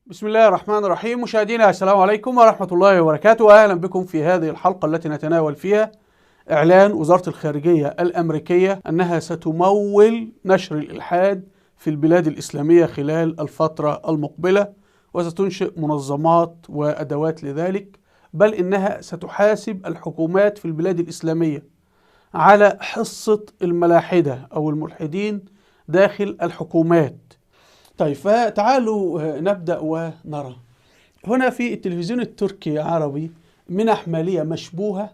بسم الله الرحمن الرحيم. مشاهدينا السلام عليكم ورحمة الله وبركاته، وأهلا بكم في هذه الحلقة التي نتناول فيها إعلان وزارة الخارجية الأمريكية أنها ستمول نشر الإلحاد في البلاد الإسلامية خلال الفترة المقبلة، وستنشئ منظمات وأدوات لذلك، بل إنها ستحاسب الحكومات في البلاد الإسلامية على حصة الملاحدة أو الملحدين داخل الحكومات. طيب، فتعالوا نبدأ ونرى. هنا في التلفزيون التركي العربي منح مالية مشبوهة.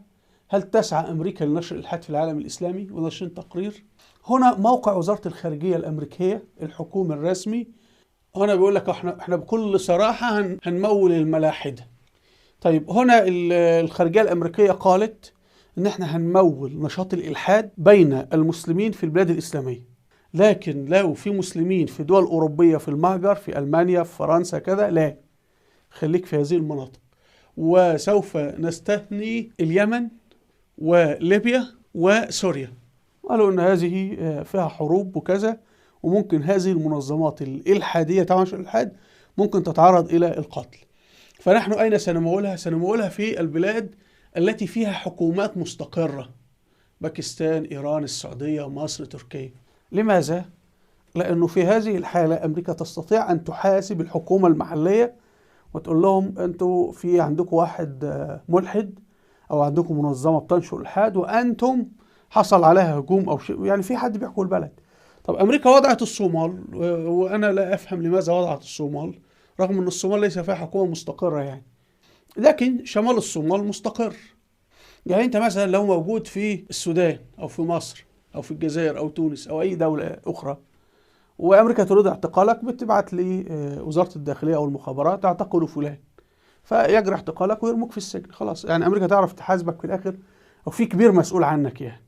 هل تسعى أمريكا لنشر الإلحاد في العالم الإسلامي؟ ونشر تقرير. هنا موقع وزارة الخارجية الأمريكية الحكومي الرسمي. هنا بيقول لك احنا بكل صراحة هنمول الملاحدة. طيب، هنا الخارجية الأمريكية قالت إن احنا هنمول نشاط الإلحاد بين المسلمين في البلاد الإسلامية، لكن لو في مسلمين في دول أوروبية، في المهجر، في ألمانيا، في فرنسا كذا، لا، خليك في هذه المناطق. وسوف نستثني اليمن وليبيا وسوريا. قالوا أن هذه فيها حروب وكذا، وممكن هذه المنظمات الإلحادية طبعا الإلحاد ممكن تتعرض إلى القتل. فنحن أين سنمولها؟ سنمولها في البلاد التي فيها حكومات مستقرة: باكستان، إيران، السعودية، مصر، تركيا. لماذا؟ لأنه في هذه الحالة أمريكا تستطيع أن تحاسب الحكومة المحلية وتقول لهم أنتوا في عندكم واحد ملحد، أو عندكم منظمة بتنشر الإلحاد، وأنتم حصل عليها هجوم أو شيء، يعني في حد بيحكم البلد. طب أمريكا وضعت الصومال، وأنا لا أفهم لماذا وضعت الصومال رغم أن الصومال ليس فيها حكومة مستقرة يعني، لكن شمال الصومال مستقر. يعني أنت مثلا لو موجود في السودان أو في مصر أو في الجزائر أو تونس أو أي دولة أخرى، وأمريكا تريد اعتقالك، بتبعت لوزارة الداخلية أو المخابرات تعتقلوا فلان، فيجري اعتقالك ويرموك في السجن. خلاص، يعني أمريكا تعرف تحاسبك في الآخر، أو في كبير مسؤول عنك يعني.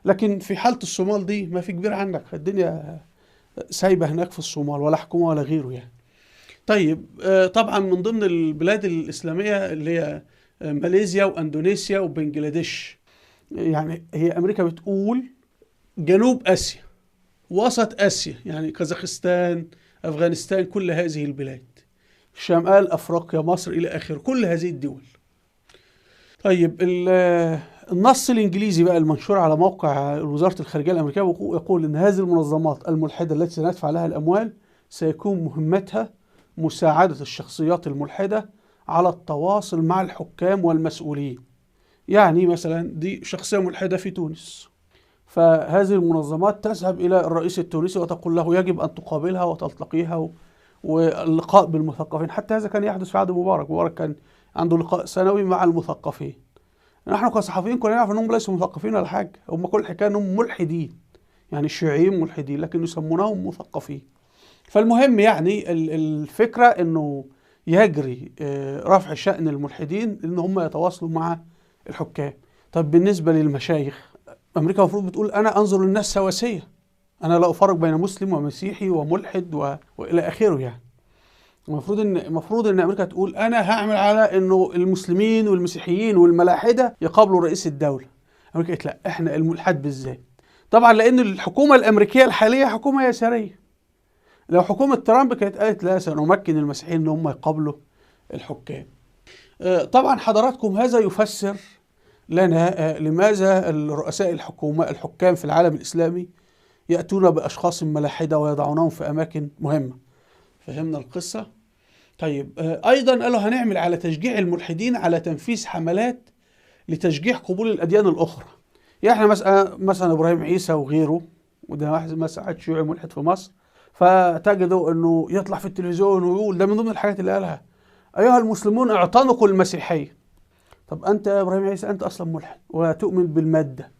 لكن في حالة الصومال دي ما في كبير عنك، الدنيا سايبة هناك في الصومال، ولا حكومة ولا غيره يعني. طيب، طبعا من ضمن البلاد الإسلامية اللي هي ماليزيا وأندونيسيا وبنجلاديش. يعني هي أمريكا بتقول جنوب آسيا، وسط آسيا، يعني كازاخستان، أفغانستان، كل هذه البلاد، شمال أفريقيا، مصر، إلى آخره، كل هذه الدول. طيب، النص الإنجليزي بقى المنشور على موقع وزارة الخارجية الأمريكية يقول إن هذه المنظمات الملحدة التي سندفع لها الأموال سيكون مهمتها مساعدة الشخصيات الملحدة على التواصل مع الحكام والمسؤولين. يعني مثلا دي شخصية ملحدة في تونس، فهذه المنظمات تذهب إلى الرئيس التونسي وتقول له يجب أن تقابلها وتلتقيها، واللقاء بالمثقفين. حتى هذا كان يحدث في عهد مبارك كان عنده لقاء سنوي مع المثقفين. نحن كصحفيين كنا نعرف أنهم ليسوا مثقفين ولا حاجة، هم كل الحكاية أنهم ملحدين، يعني الشيوعيين ملحدين، لكن يسمونهم مثقفين. فالمهم يعني الفكرة أنه يجري رفع شأن الملحدين أن هم يتواصلوا مع الحكام. طب بالنسبة للمشايخ، أمريكا المفروض بتقول أنا أنظر للناس سواسية، أنا لا أفرق بين مسلم ومسيحي وملحد وإلى آخره يعني. المفروض إن أمريكا تقول أنا هعمل على إنه المسلمين والمسيحيين والملاحدة يقابلوا رئيس الدولة. أمريكا قالت لا، إحنا الملحد بالذات. طبعا لأن الحكومة الأمريكية الحالية حكومة يسارية. لو حكومة ترامب كانت قالت لا، سنمكن المسيحيين إن هم يقابلوا الحكام. طبعا حضراتكم هذا يفسر لنا لماذا الرؤساء الحكام في العالم الإسلامي يأتون بأشخاص ملاحدة ويضعونهم في أماكن مهمة. فهمنا القصة؟ طيب، أيضا قالوا هنعمل على تشجيع الملحدين على تنفيذ حملات لتشجيع قبول الأديان الأخرى. يعني احنا مثلا إبراهيم عيسى وغيره، وده واحد مثلا شيوعي ملحد في مصر، فتجدوا أنه يطلع في التلفزيون ويقول، ده من ضمن الحاجات اللي قالها: أيها المسلمون اعتنقوا المسيحية. طب أنت يا إبراهيم عيسى أنت أصلا ملحد وتؤمن بالمادة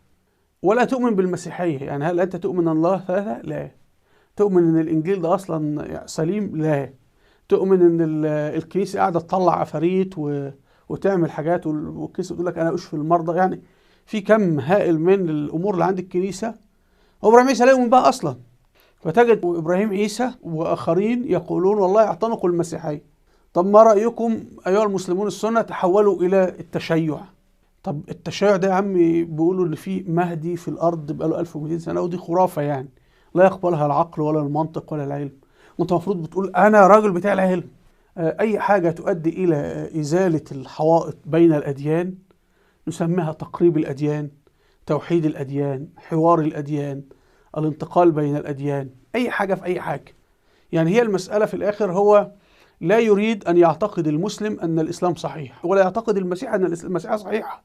ولا تؤمن بالمسيحية، يعني هل أنت تؤمن أن الله ثلاثة؟ لا. تؤمن أن الإنجيل ده أصلا سليم؟ لا. تؤمن أن الكنيسة قاعدة تطلع عفاريت وتعمل حاجات، والكنيسة تقول لك أنا أشفي المرضى؟ يعني في كم هائل من الأمور اللي عند الكنيسة إبراهيم عيسى لا يؤمن بها أصلا. فتجد إبراهيم عيسى وآخرين يقولون والله اعتنقوا المسيحية. طب ما رأيكم أيها المسلمون السنة تحولوا إلى التشيع؟ طب التشيع ده يا عمي بيقولوا ان في مهدي في الارض بقاله 1200 سنه، ودي خرافه يعني لا يقبلها العقل ولا المنطق ولا العلم. وانت المفروض بتقول انا راجل بتاع العلم، أي حاجة تؤدي إلى إزالة الحوائط بين الأديان نسميها تقريب الأديان، توحيد الأديان، حوار الأديان، الانتقال بين الأديان، أي حاجة في أي حاجة. يعني هي المسألة في الآخر هو لا يريد أن يعتقد المسلم أن الإسلام صحيح، ولا يعتقد المسيح أن المسيحية صحيحة،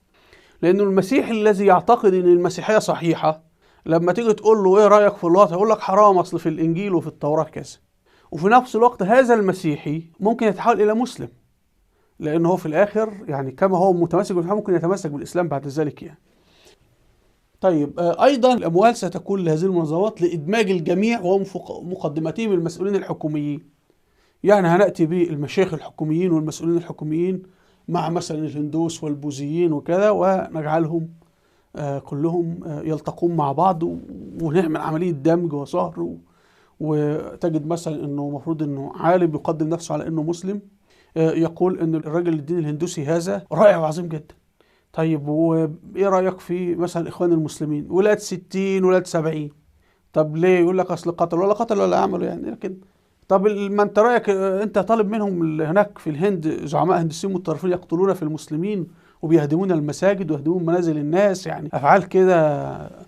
لأنه المسيح الذي يعتقد أن المسيحية صحيحة لما تيجي تقول له إيه رأيك في الوطن يقول لك حرام، أصل في الإنجيل وفي التوراة كذا. وفي نفس الوقت هذا المسيحي ممكن يتحول إلى مسلم، لأنه هو في الآخر يعني كما هو متمسك بالإسلام ممكن يتمسك بالإسلام بعد ذلك يعني. طيب أيضا الأموال ستكون لهذه المنظمات لإدماج الجميع ومقدمتهم المسؤولين الحكوميين. يعني هنأتي بالمشايخ الحكوميين والمسؤولين الحكوميين مع مثلا الهندوس والبوذيين وكذا، ونجعلهم كلهم يلتقون مع بعض ونعمل عملية دمج وصهر. وتجد مثلا انه المفروض انه عالم يقدم نفسه على انه مسلم يقول ان الراجل الدين الهندوسي هذا رائع وعظيم جدا. طيب وايه رايك في مثلا اخوان المسلمين ولاد 60 ولاد 70؟ طب ليه؟ يقول لك اصل قتل ولا قتل ولا عملوا يعني. لكن طب ما انت رايك انت طالب منهم هناك في الهند زعماء هندسيين متطرفين يقتلون في المسلمين وبيهدمون المساجد ويهدمون منازل الناس، يعني افعال كده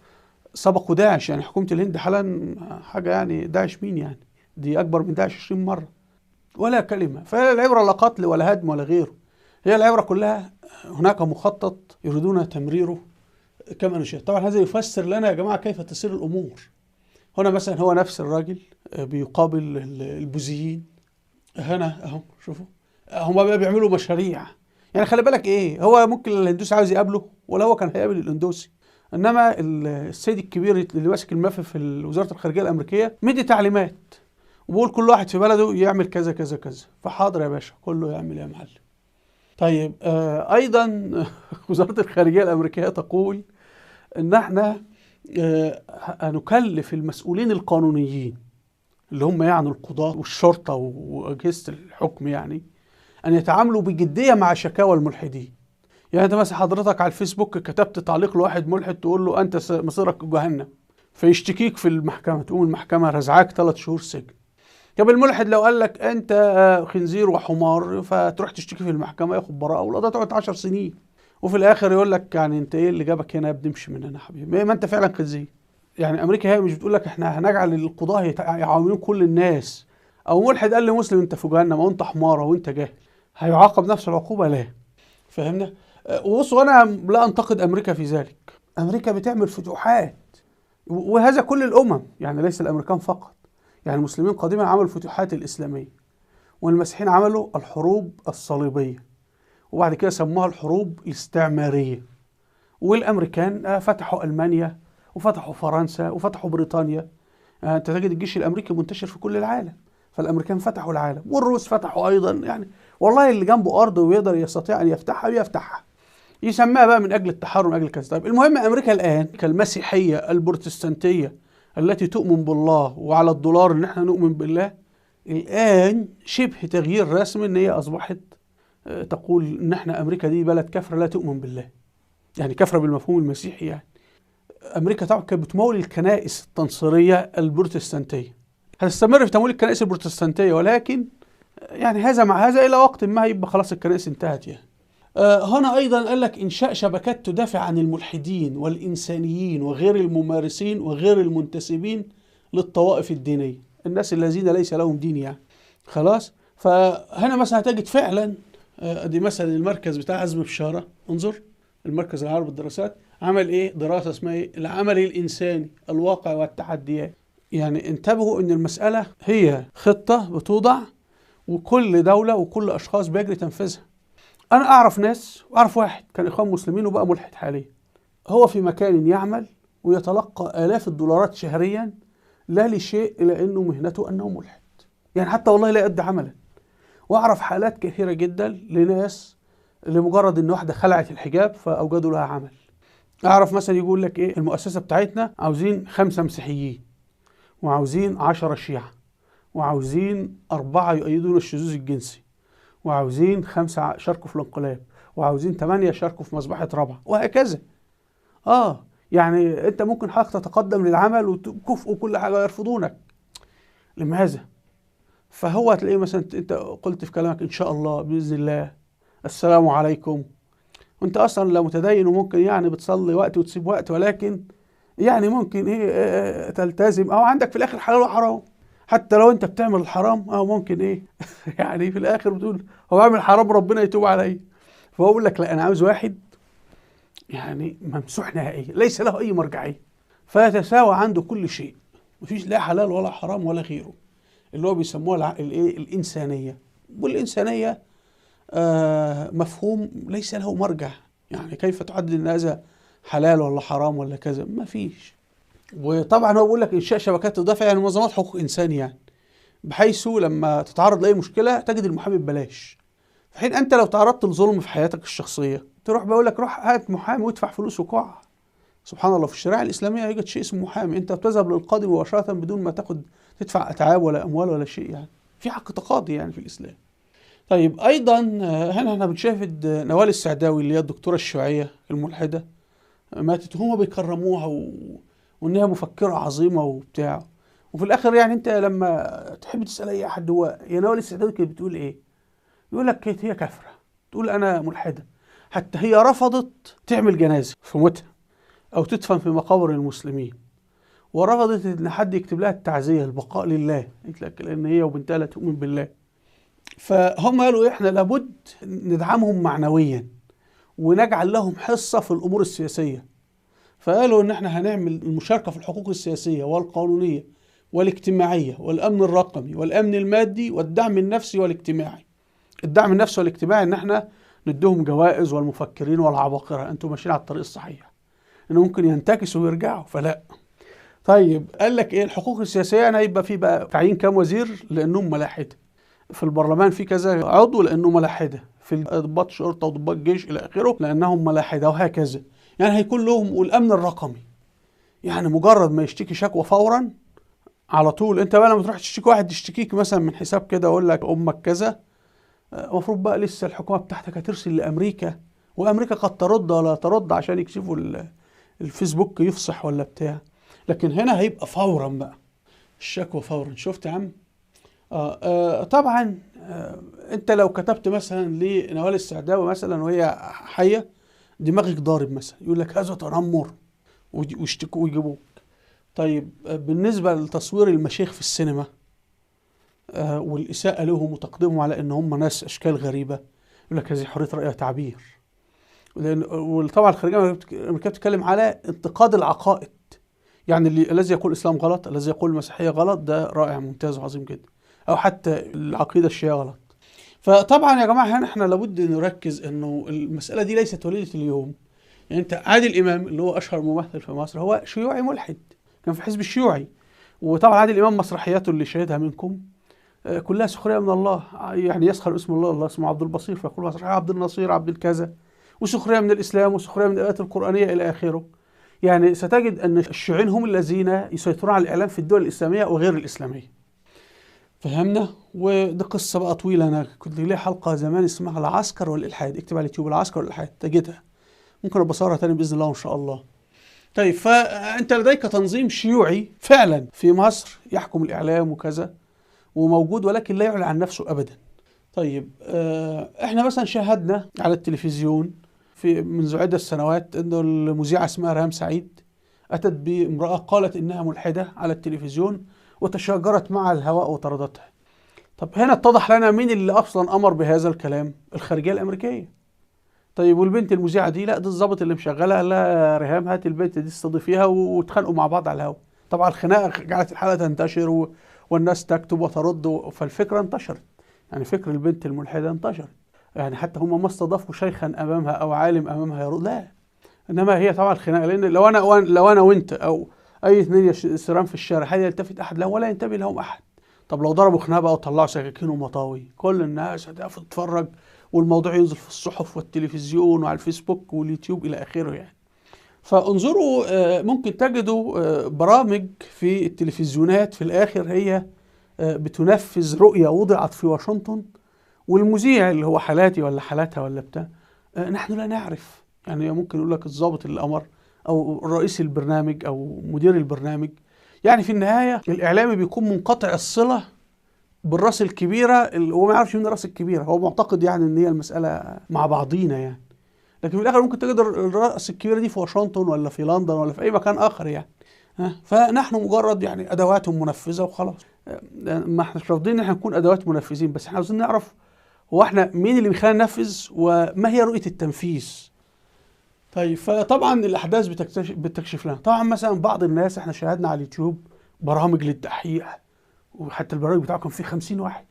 سبقوا داعش. يعني حكومة الهند حالا حاجة يعني، داعش مين يعني؟ دي أكبر من داعش 20 مرة. ولا كلمة. فالعبرة لا قتل ولا هدم ولا غيره، هي العبرة كلها هناك مخطط يريدون تمريره كما نشاء. طبعا هذا يفسر لنا يا جماعة كيف تسير الأمور. هنا مثلا هو نفس الراجل بيقابل البوذيين هنا اهو، شوفوا هم بقى بيعملوا مشاريع. يعني خلي بالك ايه، هو ممكن الهندوسي عاوز يقابله ولا هو كان هيقابل الهندوسي، انما السيد الكبير اللي ماسك الملف في وزاره الخارجيه الامريكيه مدي تعليمات وبقول كل واحد في بلده يعمل كذا كذا كذا. فحاضر يا باشا، كله يعمل يا معلم. طيب ايضا وزاره الخارجيه الامريكيه تقول ان احنا هنكلف المسؤولين القانونيين اللي هم يعني القضاة والشرطة وأجهزة الحكم يعني أن يتعاملوا بجدية مع شكاوى الملحدين. يعني أنت مثلا حضرتك على الفيسبوك كتبت تعليق لواحد ملحد تقول له أنت مصيرك جهنم، فيشتكيك في المحكمة، تقوم المحكمة رزعاك 3 شهور سجن. طب الملحد لو قال لك أنت خنزير وحمار فتروح تشتكي في المحكمة ياخد براءة والقضاء تقعد 10 سنين، وفي الآخر يقول لك يعني أنت إيه اللي جابك هنا يا ابني، امشي من هنا يا حبيبي، ما أنت فعلا خنزير. يعني امريكا هي مش بتقول لك احنا هنجعل القضاه يعاونون كل الناس، او ملحد قال لمسلم انت في جهنم او انت حماره وانت جاهل هيعاقب نفس العقوبه؟ لا. فهمنا؟ وبصوا انا لا انتقد امريكا في ذلك، امريكا بتعمل فتوحات وهذا كل الامم، يعني ليس الامريكان فقط. يعني المسلمين قديما عملوا الفتوحات الاسلاميه، والمسيحيين عملوا الحروب الصليبيه، وبعد كده سموها الحروب الاستعماريه. والامريكان فتحوا المانيا وفتحوا فرنسا وفتحوا بريطانيا. انت تجد الجيش الامريكي منتشر في كل العالم، فالامريكان فتحوا العالم، والروس فتحوا ايضا. يعني والله اللي جنبه ارض ويقدر يستطيع ان يفتحها بيفتحها، يسميها بقى من اجل التحرر من اجل كذا. طيب المهم امريكا الان كالمسيحيه البروتستانتيه التي تؤمن بالله وعلى الدولار ان احنا نؤمن بالله، الان شبه تغيير رسمي ان هي اصبحت تقول ان احنا امريكا دي بلد كافره لا تؤمن بالله، يعني كافره بالمفهوم المسيحي. يعني امريكا طبعا كانت بتمول الكنائس التنصيريه البروتستانتيه، هتستمر في تمويل الكنائس البروتستانتيه، ولكن يعني هذا مع هذا الى وقت ما يبقى خلاص الكنائس انتهت يعني. هنا ايضا قال لك انشاء شبكات تدافع عن الملحدين والانسانيين وغير الممارسين وغير المنتسبين للطوائف الدينيه، الناس الذين ليس لهم دين يعني. خلاص. فهنا مثلا هتجد فعلا دي مثلا المركز بتاع عزم بشاره، انظر المركز العربي للدراسات عمل ايه؟ دراسه اسمها ايه؟ العمل الانساني، الواقع والتحديات. يعني انتبهوا ان المساله هي خطه بتوضع وكل دوله وكل اشخاص بيجري تنفيذها. انا اعرف ناس، واعرف واحد كان اخوان مسلمين وبقى ملحد حاليا، هو في مكان يعمل ويتلقى آلاف الدولارات شهريا لا لشيء الا انه مهنته انه ملحد، يعني حتى والله لا يؤدي عملا. واعرف حالات كثيره جدا لناس لمجرد ان واحده خلعت الحجاب فاوجدوا لها عمل. اعرف مثلا يقول لك ايه، المؤسسه بتاعتنا عاوزين 5 مسيحيين وعاوزين 10 شيعة وعاوزين 4 يؤيدون الشذوذ الجنسي وعاوزين 5 شاركوا في الانقلاب وعاوزين 8 شاركوا في مذبحة رابعة وهكذا. يعني انت ممكن حضرتك تتقدم للعمل وتكافئوا كل حاجة ويرفضونك. لماذا؟ فهو هتلاقيه مثلا انت قلت في كلامك ان شاء الله، باذن الله، السلام عليكم، وانت اصلا لو متدين وممكن يعني بتصلي وقت وتسيب وقت، ولكن يعني ممكن ايه تلتزم، او عندك في الاخر حلال وحرام. حتى لو انت بتعمل الحرام او ممكن ايه يعني في الاخر بتقول هو عامل حرام ربنا يتوب عليه. فهو بيقول لك لا، انا عاوز واحد يعني ممسوح نهائيا ليس له اي مرجعيه، فيتساوى عنده كل شيء، مفيش لا حلال ولا حرام ولا غيره، اللي هو بيسموها الايه الانسانيه. والانسانيه مفهوم ليس له مرجع، يعني كيف تحدد ان هذا حلال ولا حرام ولا كذا؟ ما فيش. وطبعا هو بيقول لك انشاء شبكات اضافه يعني منظمات حقوق انسان، يعني بحيث لما تتعرض لاي مشكله تجد المحامي ببلاش، في حين انت لو تعرضت لظلم في حياتك الشخصيه تروح بقول لك روح هات محامي وادفع فلوس وقع. سبحان الله، في الشريعه الاسلاميه يوجد شيء اسمه محامي، انت بتذهب للقاضي مباشره بدون ما تدفع اتعاب ولا اموال ولا شيء، يعني في حق تقاضي يعني في الاسلام. طيب ايضا هنا احنا بنشاهد نوال السعداوي اللي هي الدكتوره الشيوعيه الملحده، ماتت وهم بيكرموها وانها مفكره عظيمه وبتاع، وفي الاخر يعني انت لما تحب تسال اي احد هو يا نوال السعداوي كانت بتقول ايه، يقول لك كانت هي كافره، تقول انا ملحده. حتى هي رفضت تعمل جنازه في موتها او تدفن في مقابر المسلمين، ورفضت ان حد يكتب لها التعزيه، البقاء لله، قلت لك لان هي وبنتها لا تؤمن بالله. فهم قالوا احنا لابد ندعمهم معنويا ونجعل لهم حصة في الأمور السياسية، فقالوا إن إحنا هنعمل المشاركة في الحقوق السياسية والقانونية والاجتماعية والأمن الرقمي والأمن المادي والدعم النفسي والاجتماعي. الدعم النفسي والاجتماعي إن إحنا نديهم جوائز والمفكرين والعباقرة، أنتم ماشيين على الطريق الصحيح، إنه ممكن ينتكسوا ويرجعوا فلا. طيب قال لك إيه الحقوق السياسية؟ أنا هيبقى في بقى تعيين كام وزير لأنهم ملاحدة، في البرلمان في كذا عضو لأنه ملاحدة، في ضباط شرطة وضباط جيش إلى آخره لأنهم ملاحدة، وهكذا. يعني هيكون لهم. والأمن الرقمي يعني مجرد ما يشتكي شكوى فورا على طول، أنت بقى لما تروح تشتكي واحد يشتكيك مثلا من حساب كده ويقول لك أمك كذا، المفروض بقى لسه الحكومة بتاعتك هترسل لأمريكا، وأمريكا قد ترد ولا ترد عشان يكشفوا الفيسبوك يفصح ولا بتاع. لكن هنا هيبقى فورا بقى الشكوى فورا. شفت يا عم؟ طبعا انت لو كتبت مثلا لنوال السعداوي مثلا وهي حيه دماغك ضارب مثلا، يقول لك هذا تنمر ويشتكوا ويجيبوك. طيب بالنسبه لتصوير المشايخ في السينما والاساءه لهم وتقديمهم على ان هم ناس اشكال غريبه، يقول لك هذه حريه راي وتعبير. وطبعا الخارجيه الامريكيه بتتكلم على انتقاد العقائد، يعني الذي يقول الاسلام غلط، الذي يقول المسيحيه غلط، ده رائع ممتاز وعظيم جدا، او حتى العقيده الشيعيه غلط. فطبعا يا جماعه هنا احنا لابد نركز انه المساله دي ليست وليده اليوم. يعني انت عادل امام اللي هو اشهر ممثل في مصر هو شيوعي ملحد، كان في الحزب الشيوعي. وطبعا عادل امام مسرحياته اللي شاهدها منكم كلها سخريه من الله، يعني يسخر اسم الله، الله اسمه عبد البصير فيقول مسرحيه عبد النصير عبد الكذا، وسخريه من الاسلام وسخريه من الايات القرانيه الى اخره. يعني ستجد ان الشيوعيين هم الذين يسيطرون على الاعلام في الدول الاسلاميه وغير الاسلاميه. فهمنا؟ ودي قصة بقى طويلة، أنا كنت لي حلقة زمان اسمها العسكر والإلحاد، اكتب على اليوتيوب العسكر والإلحاد تجدها، ممكن أبصرها تاني بإذن الله إن شاء الله. طيب فأنت لديك تنظيم شيوعي فعلا في مصر يحكم الإعلام وكذا وموجود، ولكن لا يعلن عن نفسه أبدا. طيب احنا مثلا شاهدنا على التلفزيون في منذ عدة سنوات أنه المذيعة اسمها ريهام سعيد أتت بامرأة قالت إنها ملحدة على التلفزيون وتشاجرت مع الهواء وطردتها. طب هنا اتضح لنا مين اللي اصلا امر بهذا الكلام؟ الخارجيه الامريكيه. طيب والبنت المذيعه دي؟ لا، ده الضابط اللي مشغلها قال لها ريهام هات البنت دي استضيفيها، واتخانقوا مع بعض على الهواء. طبعا الخناقه جعلت الحلقه تنتشر والناس تكتب وترد، فالفكره انتشرت، يعني فكر البنت الملحده انتشر. يعني حتى هم ما استضافوا شيخا امامها او عالم امامها يرد، لا، انما هي طبعا الخناقه، لان لو انا وانت او اي اثنين يسيران في الشارع هل يلتفت احد لهم ولا ينتبه لهم احد؟ طب لو ضربوا خناقه وطلعوا سكاكين ومطاوي كل الناس هتقف تتفرج، والموضوع ينزل في الصحف والتلفزيون وعلى الفيسبوك واليوتيوب الى اخره. يعني فانظروا ممكن تجدوا برامج في التلفزيونات في الاخر هي بتنفذ رؤيه وضعت في واشنطن، والمذيع اللي هو حالاتي ولا حالاتها ولا بتاع نحن لا نعرف. يعني ممكن يقول لك الضابط اللي امر او رئيس البرنامج او مدير البرنامج. يعني في النهايه الاعلامي بيكون منقطع الصله بالراس الكبيره، هو ما يعرفش مين الراس الكبيره، هو معتقد يعني ان هي المساله مع بعضينا يعني. لكن في الاخر ممكن تجد الراس الكبيره دي في واشنطن ولا في لندن ولا في اي مكان اخر يعني. فنحن مجرد يعني ادوات منفذه وخلاص. ما احنا مش رافضين ان احنا نكون ادوات منفذين، بس احنا عاوزين نعرف هو احنا مين اللي بيخلينا ننفذ وما هي رؤيه التنفيذ. طيب فطبعا الاحداث بتكشف لنا. طبعا مثلا بعض الناس احنا شاهدنا على اليوتيوب برامج للدحيح، وحتى البرامج بتاعه كان فيه 50 واحد،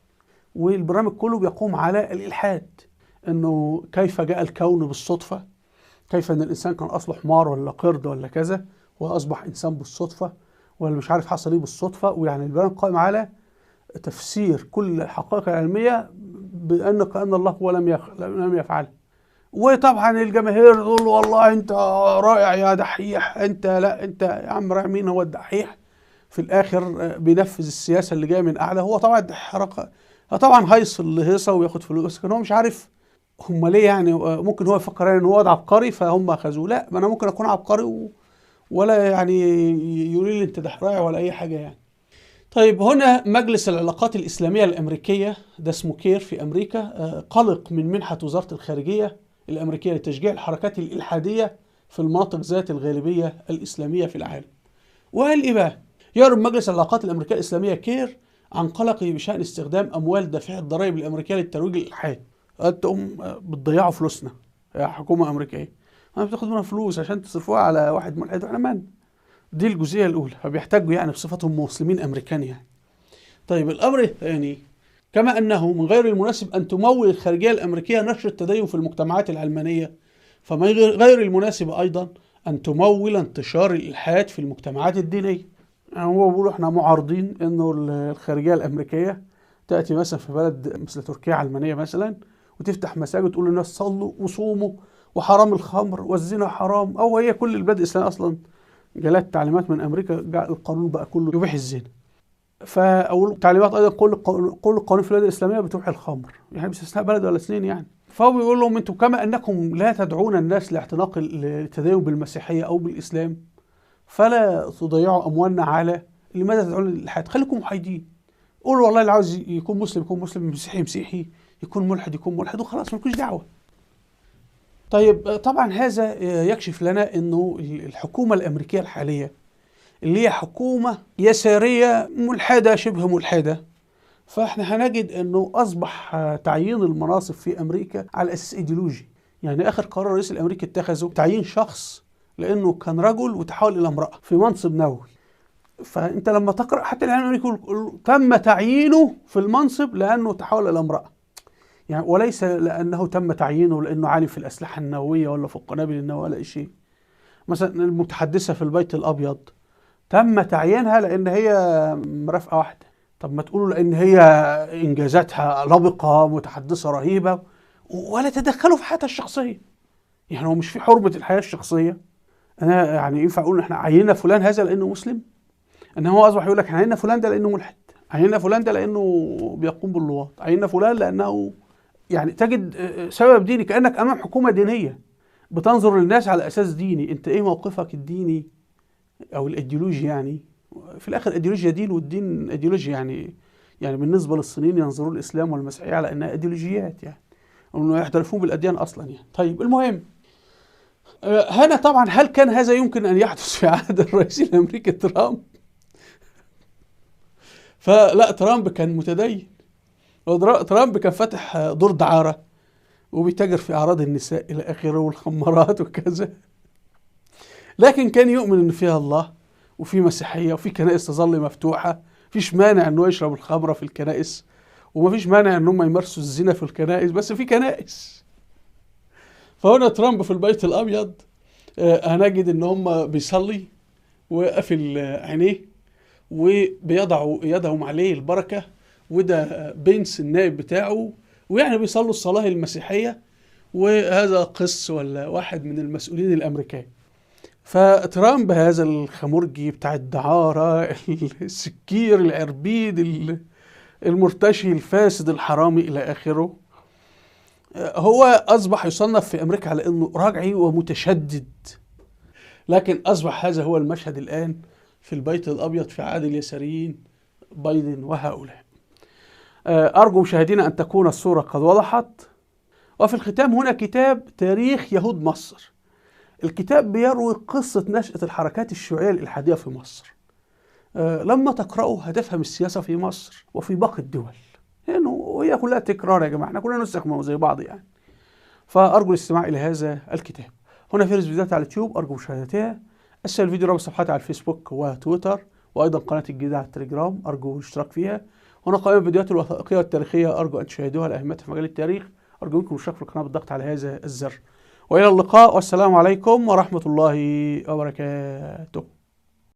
والبرنامج كله بيقوم على الالحاد، انه كيف جاء الكون بالصدفه، كيف ان الانسان كان اصله حمار ولا قرد ولا كذا واصبح انسان بالصدفه، ولا مش عارف حصل ايه بالصدفه. ويعني البرنامج قائم على تفسير كل الحقائق العلميه بان كأن الله هو لم يفعل. وطبعا الجماهير تقول له والله انت رائع يا دحيح، انت لا انت يا عم رائع، مين هو الدحيح؟ في الاخر بينفذ السياسه اللي جايه من اعلى. هو طبعا الدحيح طبعا هيصل لهيصه وياخد فلوس، لكن هو مش عارف هم ليه يعني. ممكن هو يفكر يعني ان هو عبقري فهم اخذوه، لا، ما انا ممكن اكون عبقري ولا يعني يقول لي انت دحيح ولا اي حاجه يعني. طيب هنا مجلس العلاقات الإسلامية الأمريكية، ده اسمه كير في أمريكا، قلق من منحة وزارة الخارجية الأمريكية لتشجيع الحركات الإلحادية في المناطق ذات الغالبية الإسلامية في العالم. وقال إيه بقى؟ يعرب مجلس العلاقات الأمريكية الإسلامية كير عن قلقه بشأن استخدام أموال دافعي الضرائب الأمريكية للترويج للإلحاد. أنتم بتضيعوا فلوسنا يا حكومة أمريكية، ما بتاخد منها فلوس عشان تصرفوها على واحد ملحد وإحنا من. دي الجزئية الأولى، فبيحتاجوا يعني بصفتهم مسلمين أمريكان يعني. طيب الأمر الثاني، كما أنه من غير المناسب أن تمول الخارجية الأمريكية نشر التدين في المجتمعات العلمانية، فمن غير المناسب أيضا أن تمول انتشار الإلحاد في المجتمعات الدينية. يعني هو بيقولوا احنا معارضين أنه الخارجية الأمريكية تأتي مثلا في بلد مثل تركيا علمانية مثلا وتفتح مساجد وتقول للناس صلوا وصوموا وحرام الخمر والزنا حرام، أو هي كل البلاد الإسلامية أصلا جالت تعليمات من امريكا، القانون بقى كله يبيح الزنا. فاول تعليمات ايضا كل القوانين في البلاد الاسلاميه بتبيح الخمر، يعني باستثناء بلد ولا اثنين يعني. فهو بيقول لهم انتم كما انكم لا تدعون الناس لاعتناق التدين بالمسيحيه او بالاسلام، فلا تضيعوا اموالنا على لماذا تدعون للالحاد. خليكم محايدين، قولوا والله اللي عاوز يكون مسلم يكون مسلم، مسيحي مسيحي، يكون ملحد يكون ملحد، وخلاص مالكوش دعوه. طيب طبعا هذا يكشف لنا انه الحكومة الامريكية الحالية اللي هي حكومة يسارية ملحدة شبه ملحدة، فاحنا هنجد انه اصبح تعيين المناصب في امريكا على اساس ايديولوجي. يعني اخر قرار الرئيس الامريكي اتخذه تعيين شخص لانه كان رجل وتحول الى امرأة في منصب نووي. فانت لما تقرأ حتى الاعلام الامريكي تم تعيينه في المنصب لانه تحول الى امرأة، يعني وليس لأنه تم تعيينه لأنه عالم في الأسلحة النووية ولا في القنابل النووية ولا أي شيء. مثلا المتحدثة في البيت الأبيض تم تعيينها لأن هي مرافقة واحدة. طب ما تقولوا لأن هي إنجازاتها لبقة متحدثة رهيبة، ولا تدخلوا في حياتها الشخصية. يعني هو مش في حرمة الحياة الشخصية. أنا يعني ينفع أقول إحنا عيننا فلان هذا لأنه مسلم؟ إن هو أصبح يقول لك عيننا فلان ده لأنه ملحد، عيننا فلان ده لأنه بيقوم باللواط، عيننا فلان لأنه يعني تجد سبب ديني، كأنك أمام حكومة دينية بتنظر للناس على أساس ديني. أنت إيه موقفك الديني أو الإيديولوجي؟ يعني في الآخر إيديولوجيا دين والدين إيديولوجيا. يعني بالنسبة للصينيين ينظرون الإسلام والمسيحية على أنها إيديولوجيات، يعني وأنه يحترفون بالأديان أصلا يعني. طيب المهم هنا طبعا هل كان هذا يمكن أن يحدث في عهد الرئيس الأمريكي ترامب؟ فلا، ترامب كان متدين، ترامب كان فاتح دور دعارة وبيتاجر في أعراض النساء إلى آخره والخمارات وكذا، لكن كان يؤمن إن فيها الله وفي مسيحية وفي كنائس تظل مفتوحة. فيش مانع إنه يشرب الخمرة في الكنائس، ومفيش مانع إنهم يمارسوا الزنا في الكنائس، بس في كنائس. فهنا ترامب في البيت الأبيض هنجد إن هم بيصلي وقافل عينيه وبيضعوا يدهم عليه البركة، وده بنس النائب بتاعه، ويعني بيصلوا الصلاة المسيحية، وهذا قس ولا واحد من المسؤولين الأمريكان. فترامب هذا الخمرجي بتاع الدعارة السكير العربيد المرتشي الفاسد الحرامي إلى آخره، هو أصبح يصنف في أمريكا على أنه راجعي ومتشدد. لكن أصبح هذا هو المشهد الآن في البيت الأبيض في عهد اليساريين بايدن وهؤلاء. أرجو مشاهدينا أن تكون الصورة قد وضحت. وفي الختام هنا كتاب تاريخ يهود مصر. الكتاب بيروي قصة نشأة الحركات الشيوعية الإلحادية في مصر. لما تقرأه هتفهم السياسة في مصر وفي باقي الدول، لأنه هي كلها تكرار يا جماعة، احنا كلنا نسخ زي بعض يعني. فأرجو الاستماع إلى هذا الكتاب. هنا فيرس فيديوهات على اليوتيوب أرجو مشاهدتها. أسفل الفيديو رابط صفحاتي على الفيسبوك وتويتر، وأيضا قناتي الجديدة على التليجرام أرجو الاشتراك فيها. هنا قائمة الفيديوهات الوثائقية والتاريخية أرجو أن تشاهدوها لأهميتها في مجال التاريخ. أرجو منكم الاشتراك في القناة بالضغط على هذا الزر. وإلى اللقاء والسلام عليكم ورحمة الله وبركاته.